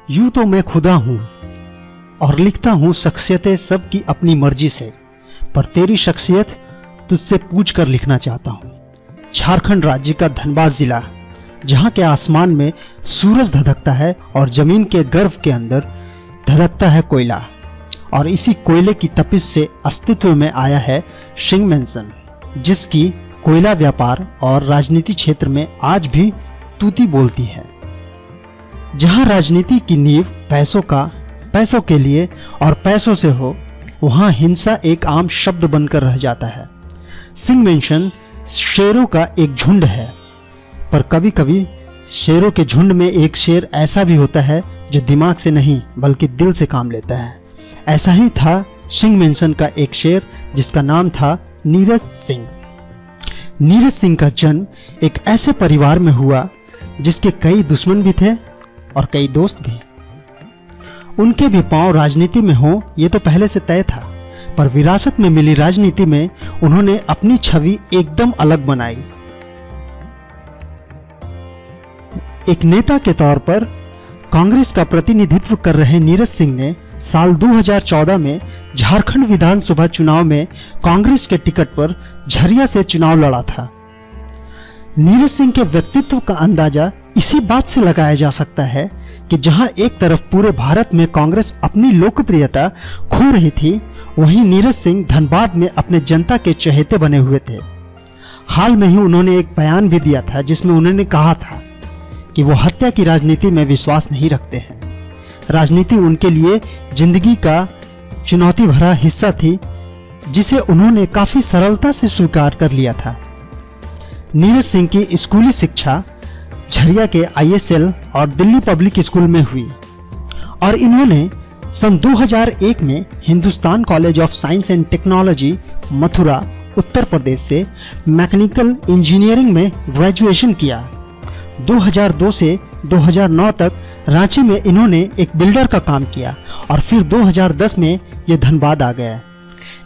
यूं तो मैं खुदा हूं और लिखता हूं शख्सियतें सबकी अपनी मर्जी से, पर तेरी शख्सियत तुझसे पूछ कर लिखना चाहता हूं। झारखंड राज्य का धनबाद जिला, जहां के आसमान में सूरज धधकता है और जमीन के गर्भ के अंदर धधकता है कोयला, और इसी कोयले की तपिश से अस्तित्व में आया है शिंग मेंशन, जिसकी कोयला व्यापार और राजनीति क्षेत्र में आज भी तूती बोलती है। जहां राजनीति की नींव पैसों के लिए और पैसों से हो, वहां हिंसा एक आम शब्द बनकर रह जाता है। शिंग मेंशन शेरों का एक झुंड है, पर कभी कभी शेरों के झुंड में एक शेर ऐसा भी होता है जो दिमाग से नहीं बल्कि दिल से काम लेता है। ऐसा ही था शिंग मेंशन का एक शेर, जिसका नाम था नीरज सिंह। नीरज सिंह का जन्म एक ऐसे परिवार में हुआ जिसके कई दुश्मन भी थे और कई दोस्त भी। उनके भी पांव राजनीति में हो, ये तो पहले से तय था, पर विरासत में मिली राजनीति में उन्होंने अपनी छवि एकदम अलग बनाई। एक नेता के तौर पर कांग्रेस का प्रतिनिधित्व कर रहे नीरज सिंह ने साल 2014 में झारखंड विधानसभा चुनाव में कांग्रेस के टिकट पर झरिया से चुनाव लड़ा था। नीरज सिंह के व्यक्तित्व का अंदाजा इसी बात से लगाया जा सकता है कि जहां एक तरफ पूरे भारत में कांग्रेस अपनी लोकप्रियता खो रही थी, वहीं नीरज सिंह धनबाद में अपने जनता के चहेते बने हुए थे। हाल में ही उन्होंने एक बयान भी दिया था, जिसमें उन्होंने कहा था कि वो हत्या की राजनीति में विश्वास नहीं रखते हैं। राजनीति उनके लिए जिंदगी का चुनौती भरा हिस्सा थी, जिसे उन्होंने काफी सरलता से स्वीकार कर लिया था। नीरज सिंह की स्कूली शिक्षा झरिया के ISL और दिल्ली पब्लिक स्कूल में हुई, और इन्होंने सन 2001 में Hindustan college of science and technology Mathura Uttar Pradesh से मैकेनिकल इंजीनियरिंग में ग्रेजुएशन किया। 2002 से 2009 तक रांची में इन्होंने एक बिल्डर का काम किया, और फिर 2010 में ये धनबाद आ गया।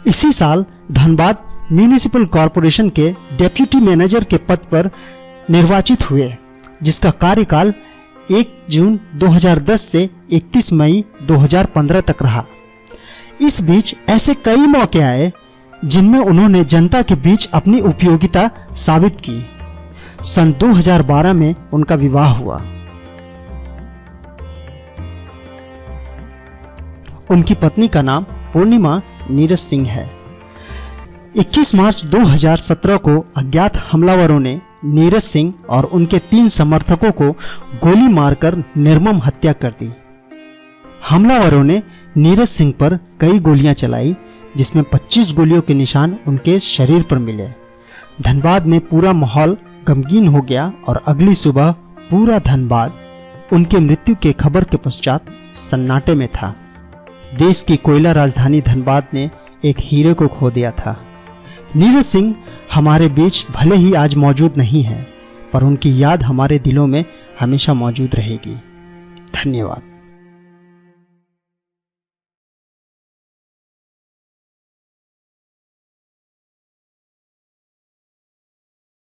इसी साल धनबाद म्यूनिसिपल कॉरपोरेशन के डेप्यूटी मैनेजर के पद पर निर्वाचित हुए, जिसका कार्यकाल 1 जून 2010 से 31 मई 2015 तक रहा। इस बीच ऐसे कई मौके आए जिनमें उन्होंने जनता के बीच अपनी उपयोगिता साबित की। सन 2012 में उनका विवाह हुआ। उनकी पत्नी का नाम पूर्णिमा नीरज सिंह है। 21 मार्च 2017 को अज्ञात हमलावरों ने नीरज सिंह और उनके 3 समर्थकों को गोली मारकर निर्मम हत्या कर दी। हमलावरों ने नीरज सिंह पर कई गोलियां चलाई, जिसमें 25 गोलियों के निशान उनके शरीर पर मिले। धनबाद में पूरा माहौल गमगीन हो गया, और अगली सुबह पूरा धनबाद उनके मृत्यु के खबर के पश्चात सन्नाटे में था। देश की कोयला राजधानी धनबाद ने एक हीरे को खो दिया था। नीरज सिंह हमारे बीच भले ही आज मौजूद नहीं है, पर उनकी याद हमारे दिलों में हमेशा मौजूद रहेगी। धन्यवाद।